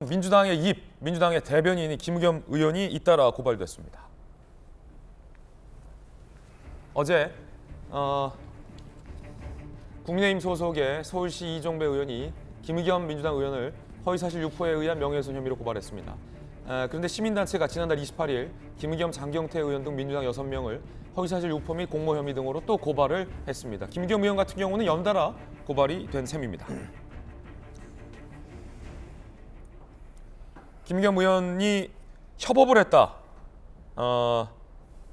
민주당의 대변인이 김의겸 의원이 잇따라 고발됐습니다. 어제 국민의힘 소속의 서울시 이종배 의원이 김의겸 민주당 의원을 허위사실 유포에 의한 명예훼손 혐의로 고발했습니다. 그런데 시민단체가 지난달 28일 김의겸, 장경태 의원 등 민주당 6명을 허위사실 유포 및 공모 혐의 등으로 또 고발을 했습니다. 김의겸 의원 같은 경우는 연달아 고발이 된 셈입니다. 김의겸 의원이 협업을 했다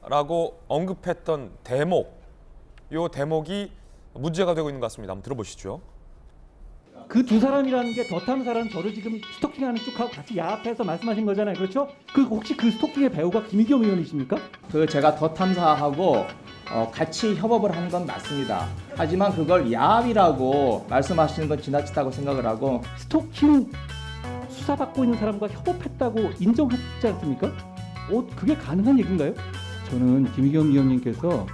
라고 언급했던 이 대목이 문제가 되고 있는 것 같습니다. 한번 들어보시죠. 그 두 사람이라는 게 더 탐사라는 저를 지금 스토킹하는 쪽하고 같이 야합해서 말씀하신 거잖아요. 그렇죠? 혹시 그 스토킹의 배우가 김의겸 의원이십니까? 제가 더 탐사하고 같이 협업을 한 건 맞습니다. 하지만 그걸 야합이라고 말씀하시는 건 지나치다고 생각을 하고 스토킹 수사받고 있는 사람과 협업했다고 인정하지 않습니까? 그게 가능한 얘기인가요? 저는 김의겸 의원님께서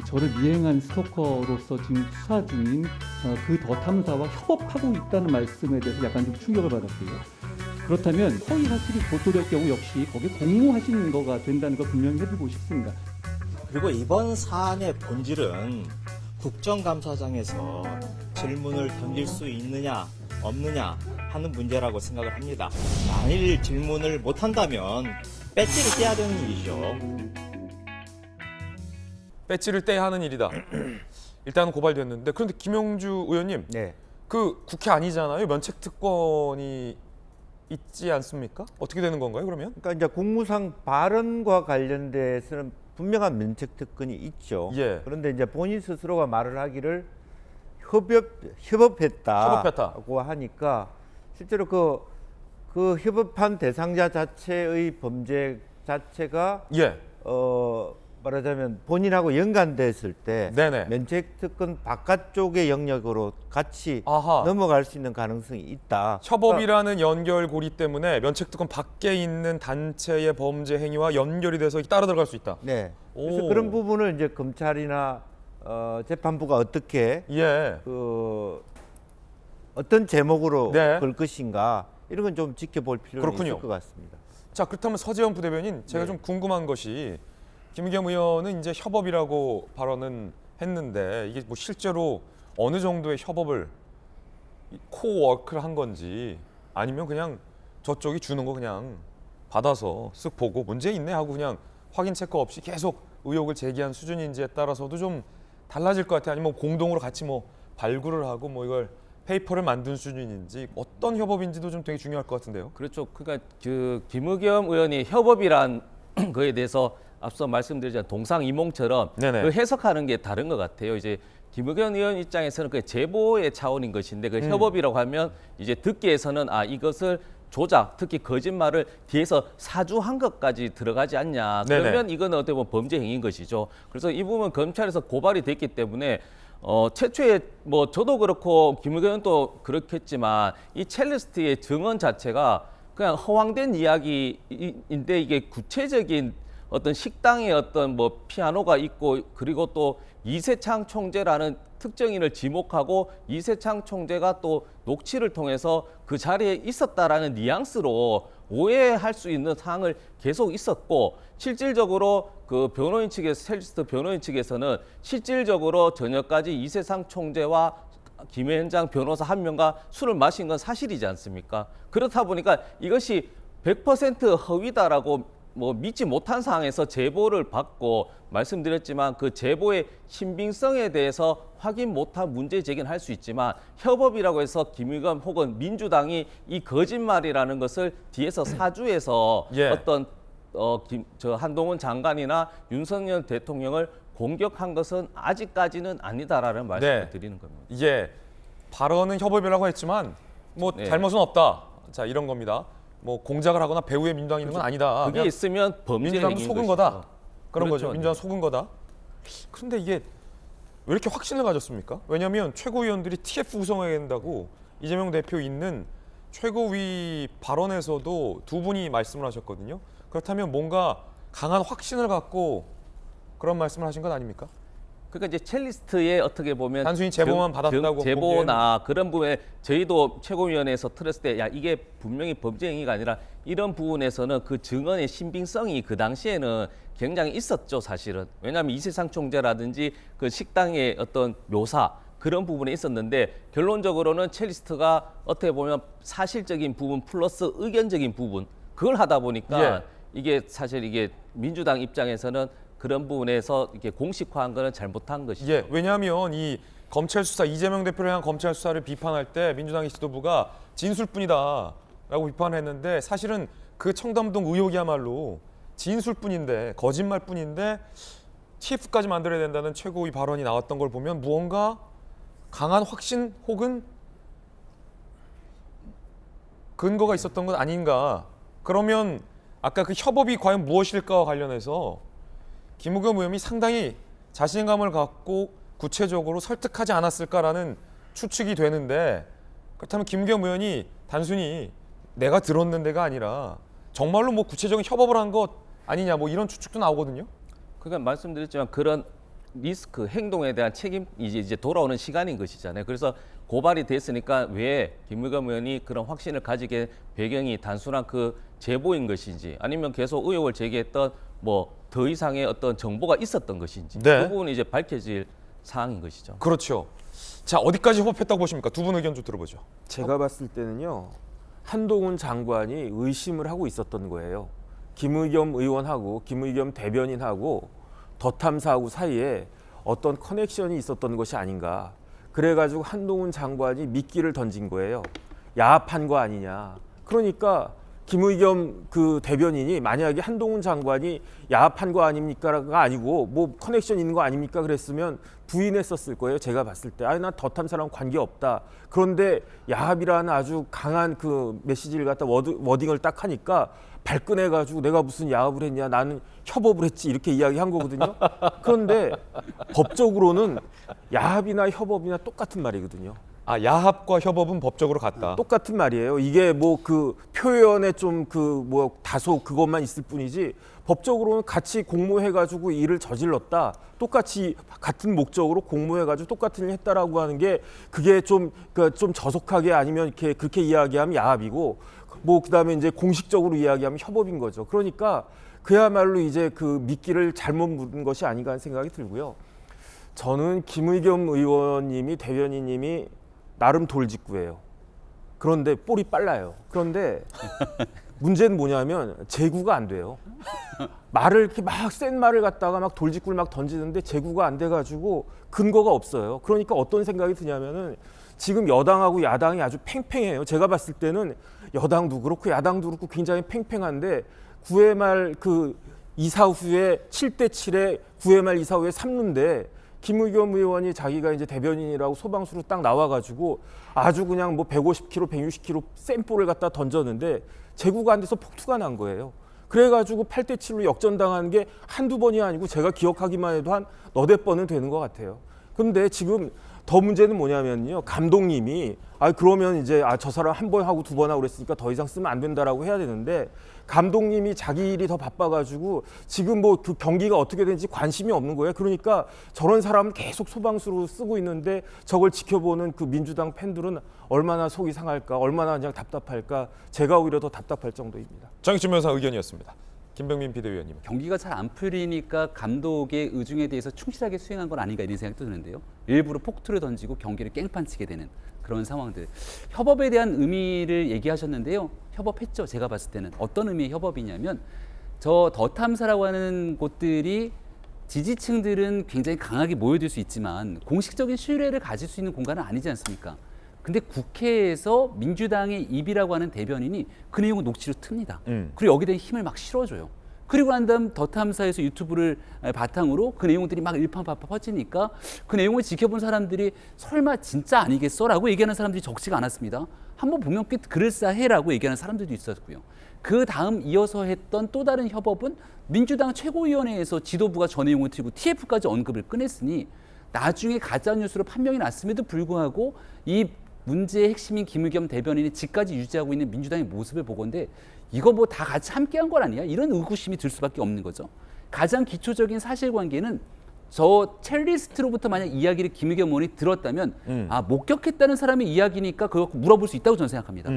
저를 미행한 스토커로서 지금 수사 중인 그 더 탐사와 협업하고 있다는 말씀에 대해서 약간 좀 충격을 받았고요. 그렇다면 허위 사실이 보도될 경우 역시 거기에 공모하시는 거가 된다는 걸 분명히 해두고 싶습니다. 그리고 이번 사안의 본질은 국정감사장에서 질문을 던질 수 있느냐 없느냐 하는 문제라고 생각을 합니다. 만일 질문을 못한다면 배지를 떼야 되는 일이죠. 배지를 떼야 하는 일이다. 일단은 고발됐는데, 그런데 김영주 의원님, 네. 그 국회 아니잖아요. 면책 특권이 있지 않습니까? 어떻게 되는 건가요, 그러면? 그러니까 이제 국무상 발언과 관련돼서는 분명한 면책 특권이 있죠. 예. 그런데 이제 본인 스스로가 말을 하기를 협업했다고 하니까 실제로 그 협업한 대상자 자체의 범죄 자체가 예. 말하자면 본인하고 연관됐을 때 네네. 면책특권 바깥쪽의 영역으로 같이 아하. 넘어갈 수 있는 가능성이 있다. 협업이라는 연결고리 때문에 면책특권 밖에 있는 단체의 범죄 행위와 연결이 돼서 따라 들어갈 수 있다. 네. 그래서 오. 그런 부분을 이제 검찰이나 재판부가 어떻게 예. 어떤 제목으로 네. 걸 것인가 이런 건 좀 지켜볼 필요가 그렇군요. 있을 것 같습니다. 자, 그렇다면 서재원 부대변인, 제가 네. 좀 궁금한 것이 김의겸 의원은 이제 협업이라고 발언은 했는데 이게 뭐 실제로 어느 정도의 협업을 코워크를 한 건지, 아니면 그냥 저쪽이 주는 거 그냥 받아서 쓱 보고 문제 있네 하고 그냥 확인 체크 없이 계속 의혹을 제기한 수준인지에 따라서도 좀 달라질 것 같아요. 아니면 공동으로 같이 뭐 발굴을 하고 뭐 이걸 페이퍼를 만든 수준인지, 어떤 협업인지도 좀 되게 중요할 것 같은데요. 그렇죠. 그러니까 김의겸 의원이 협업이란 거에 대해서 앞서 말씀드렸지만 동상이몽처럼 네네. 그 해석하는 게 다른 것 같아요. 이제 김의겸 의원 입장에서는 그 제보의 차원인 것인데, 그 협업이라고 하면 이제 듣기에서는 이것을 조작, 특히 거짓말을 뒤에서 사주한 것까지 들어가지 않냐. 그러면 네네. 이건 어떻게 보면 범죄 행위인 것이죠. 그래서 이 부분 검찰에서 고발이 됐기 때문에 최초에 뭐 저도 그렇고 김의겸 의원도 그렇겠지만 이 첼리스트의 증언 자체가 그냥 허황된 이야기인데, 이게 구체적인 어떤 식당에 어떤 뭐 피아노가 있고, 그리고 또 이세창 총재라는 특정인을 지목하고 이세창 총재가 또 녹취를 통해서 그 자리에 있었다라는 뉘앙스로 오해할 수 있는 사항을 계속 있었고, 실질적으로 그 변호인 측에서, 첼리스트 변호인 측에서는 실질적으로 저녁까지 이세창 총재와 김현장 변호사 한 명과 술을 마신 건 사실이지 않습니까? 그렇다 보니까 이것이 100% 허위다라고 뭐 믿지 못한 상황에서 제보를 받고, 말씀드렸지만 그 제보의 신빙성에 대해서 확인 못한 문제 제기는 할 수 있지만, 협업이라고 해서 김의겸 혹은 민주당이 이 거짓말이라는 것을 뒤에서 사주해서 예. 어떤 한동훈 장관이나 윤석열 대통령을 공격한 것은 아직까지는 아니다라는 말씀을 네. 드리는 겁니다. 이게 발언은 협업이라고 했지만 뭐 네. 잘못은 없다. 자, 이런 겁니다. 뭐 공작을 하거나 배후에 민주당이 있는 건 아니다. 그게 그냥 있으면 범죄 민주당 행위인 속은 것이죠. 거다. 그런 그렇죠. 거죠. 민주당 속은 거다. 그런데 이게 왜 이렇게 확신을 가졌습니까? 왜냐하면 최고위원들이 TF 구성해야 된다고 이재명 대표 있는 최고위 발언에서도 두 분이 말씀을 하셨거든요. 그렇다면 뭔가 강한 확신을 갖고 그런 말씀을 하신 건 아닙니까? 그러니까 이제 첼리스트의 어떻게 보면 단순히 제보만 받았다고 제보나 그런 부분에 저희도 최고위원회에서 틀었을 때 야 이게 분명히 범죄 행위가 아니라 이런 부분에서는 그 증언의 신빙성이 그 당시에는 굉장히 있었죠, 사실은. 왜냐하면 이세상 총재라든지 그 식당의 어떤 묘사 그런 부분에 있었는데 결론적으로는 첼리스트가 어떻게 보면 사실적인 부분 플러스 의견적인 부분 그걸 하다 보니까 예. 이게 사실 이게 민주당 입장에서는 그런 부분에서 이렇게 공식화한 거는 잘못한 것이죠. 예, 왜냐하면 이 검찰 수사 이재명 대표를 향한 검찰 수사를 비판할 때 민주당의 지도부가 진술뿐이다라고 비판했는데 사실은 그 청담동 의혹이야말로 진술뿐인데 거짓말뿐인데 TF까지 만들어야 된다는 최고위 발언이 나왔던 걸 보면 무언가 강한 확신 혹은 근거가 있었던 것 아닌가. 그러면 아까 그 협업이 과연 무엇일까와 관련해서 김우겸 의원이 상당히 자신감을 갖고 구체적으로 설득하지 않았을까라는 추측이 되는데 그렇다면 김우겸 의원이 단순히 내가 들었는데가 아니라 정말로 뭐 구체적인 협업을 한 것 아니냐 뭐 이런 추측도 나오거든요. 그러니까 말씀드렸지만 그런 리스크 행동에 대한 책임이 이제 돌아오는 시간인 것이잖아요. 그래서 고발이 됐으니까 왜 김우겸 의원이 그런 확신을 가지게 배경이 단순한 그 제보인 것인지 아니면 계속 의혹을 제기했던 뭐 더 이상의 어떤 정보가 있었던 것인지 네. 그 부분이 이제 밝혀질 사항인 것이죠. 그렇죠. 자, 어디까지 협업했다고 보십니까? 두 분 의견 좀 들어보죠. 제가 봤을 때는요. 한동훈 장관이 의심을 하고 있었던 거예요. 김의겸 의원하고 김의겸 대변인하고 더 탐사하고 사이에 어떤 커넥션이 있었던 것이 아닌가. 그래가지고 한동훈 장관이 미끼를 던진 거예요. 야합한 거 아니냐. 그러니까 김의겸 그 대변인이 만약에 한동훈 장관이 야합한 거 아닙니까가 아니고 뭐 커넥션 있는 거 아닙니까 그랬으면 부인했었을 거예요. 제가 봤을 때. 아니 난 더 탐사랑 관계 없다. 그런데 야합이라는 아주 강한 그 메시지를 갖다 워딩을 딱 하니까 발끈해가지고 내가 무슨 야합을 했냐 나는 협업을 했지 이렇게 이야기한 거거든요. 그런데 법적으로는 야합이나 협업이나 똑같은 말이거든요. 아, 야합과 협업은 법적으로 같다. 똑같은 말이에요. 이게 뭐 그 표현에 좀 그 뭐 다소 그것만 있을 뿐이지 법적으로는 같이 공모해가지고 일을 저질렀다. 똑같이 같은 목적으로 공모해가지고 똑같은 일을 했다라고 하는 게 그게 좀 저속하게 아니면 이렇게 그렇게 이야기하면 야합이고 뭐 그다음에 이제 공식적으로 이야기하면 협업인 거죠. 그러니까 그야말로 이제 그 미끼를 잘못 물은 것이 아닌가 하는 생각이 들고요. 저는 김의겸 의원님이 대변인님이 나름 돌직구예요. 그런데 볼이 빨라요. 그런데 문제는 뭐냐면 제구가 안 돼요. 말을 이렇게 막 센 말을 갖다가 막 돌직구를 막 던지는데 제구가 안 돼가지고 근거가 없어요. 그러니까 어떤 생각이 드냐면은 지금 여당하고 야당이 아주 팽팽해요. 제가 봤을 때는 여당도 그렇고 야당도 그렇고 굉장히 팽팽한데 9회 말 그 이사 후에 7대7에 9회 말 이사 후에 3루인데 김의겸 의원이 자기가 이제 대변인이라고 소방수로 딱 나와가지고 아주 그냥 뭐 150km, 160km 센 볼을 갖다 던졌는데 제구가 안 돼서 폭투가 난 거예요. 그래가지고 8대7로 역전당한 게 한두 번이 아니고 제가 기억하기만 해도 한 너댓 번은 되는 것 같아요. 근데 지금 더 문제는 뭐냐면요. 감독님이 그러면 이제 저 사람 한 번 하고 두 번 하고 그랬으니까 더 이상 쓰면 안 된다라고 해야 되는데 감독님이 자기 일이 더 바빠가지고 지금 뭐 그 경기가 어떻게 되는지 관심이 없는 거예요. 그러니까 저런 사람을 계속 소방수로 쓰고 있는데 저걸 지켜보는 그 민주당 팬들은 얼마나 속이 상할까, 얼마나 그냥 답답할까. 제가 오히려 더 답답할 정도입니다. 정익진 변호사 의견이었습니다. 김병민 비대위원님. 경기가 잘 안 풀리니까 감독의 의중에 대해서 충실하게 수행한 건 아닌가 이런 생각도 드는데요. 일부러 폭투를 던지고 경기를 깽판치게 되는 그런 상황들. 협업에 대한 의미를 얘기하셨는데요. 협업했죠. 제가 봤을 때는. 어떤 의미의 협업이냐면 저 더 탐사라고 하는 곳들이 지지층들은 굉장히 강하게 모여들 수 있지만 공식적인 신뢰를 가질 수 있는 공간은 아니지 않습니까? 근데 국회에서 민주당의 입이라고 하는 대변인이 그 내용을 녹취로 틉니다. 그리고 여기에 대한 힘을 막 실어줘요. 그리고 난 다음 더 탐사에서 유튜브를 바탕으로 그 내용들이 막 일파만파 퍼지니까 그 내용을 지켜본 사람들이 설마 진짜 아니겠어? 라고 얘기하는 사람들이 적지가 않았습니다. 한번 보면 꽤 그럴싸해라고 얘기하는 사람들도 있었고요. 그 다음 이어서 했던 또 다른 협업은 민주당 최고위원회에서 지도부가 저 내용을 틀고 TF까지 언급을 꺼냈으니 나중에 가짜뉴스로 판명이 났음에도 불구하고 이 문제의 핵심인 김의겸 대변인이 지금까지 유지하고 있는 민주당의 모습을 보건데 이거 뭐 다 같이 함께한 건 아니야? 이런 의구심이 들 수밖에 없는 거죠. 가장 기초적인 사실관계는 저 첼리스트로부터 만약 이야기를 김의겸 의원이 들었다면 아 목격했다는 사람의 이야기니까 그거 물어볼 수 있다고 저는 생각합니다.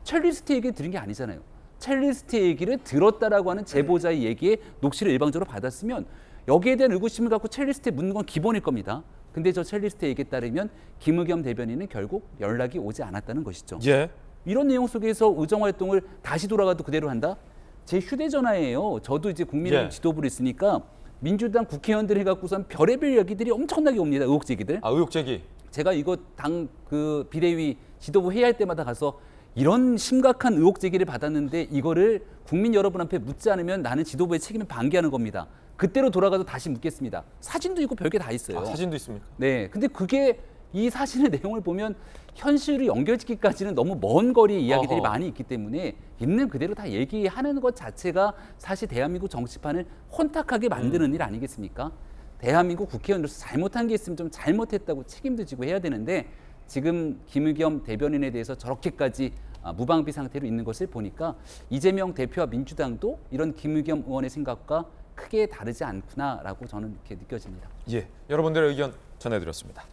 첼리스트 얘기 들은 게 아니잖아요. 첼리스트 얘기를 들었다라고 하는 제보자의 얘기에 녹취를 일방적으로 받았으면 여기에 대한 의구심을 갖고 첼리스트에 묻는 건 기본일 겁니다. 근데 저 첼리스트 얘기에 따르면 김의겸 대변인은 결국 연락이 오지 않았다는 것이죠. 예. 이런 내용 속에서 의정 활동을 다시 돌아가도 그대로 한다? 제 휴대전화예요. 저도 이제 국민의힘 예. 지도부를 있으니까 민주당 국회의원들 해갖고선 별의별 얘기들이 엄청나게 옵니다. 의혹 제기들. 아, 의혹 제기. 제가 이거 당 그 비대위 지도부 회의할 때마다 가서 이런 심각한 의혹 제기를 받았는데 이거를 국민 여러분 앞에 묻지 않으면 나는 지도부의 책임을 방기하는 겁니다. 그때로 돌아가서 다시 묻겠습니다. 사진도 있고 별게 다 있어요. 아, 사진도 있습니까? 네, 근데 그게 이 사진의 내용을 보면 현실을 연결짓기까지는 너무 먼 거리의 이야기들이 어허. 많이 있기 때문에 있는 그대로 다 얘기하는 것 자체가 사실 대한민국 정치판을 혼탁하게 만드는 일 아니겠습니까? 대한민국 국회의원으로서 잘못한 게 있으면 좀 잘못했다고 책임도 지고 해야 되는데 지금 김의겸 대변인에 대해서 저렇게까지 무방비 상태로 있는 것을 보니까 이재명 대표와 민주당도 이런 김의겸 의원의 생각과 크게 다르지 않구나라고 저는 이렇게 느껴집니다. 예. 여러분들의 의견 전해드렸습니다.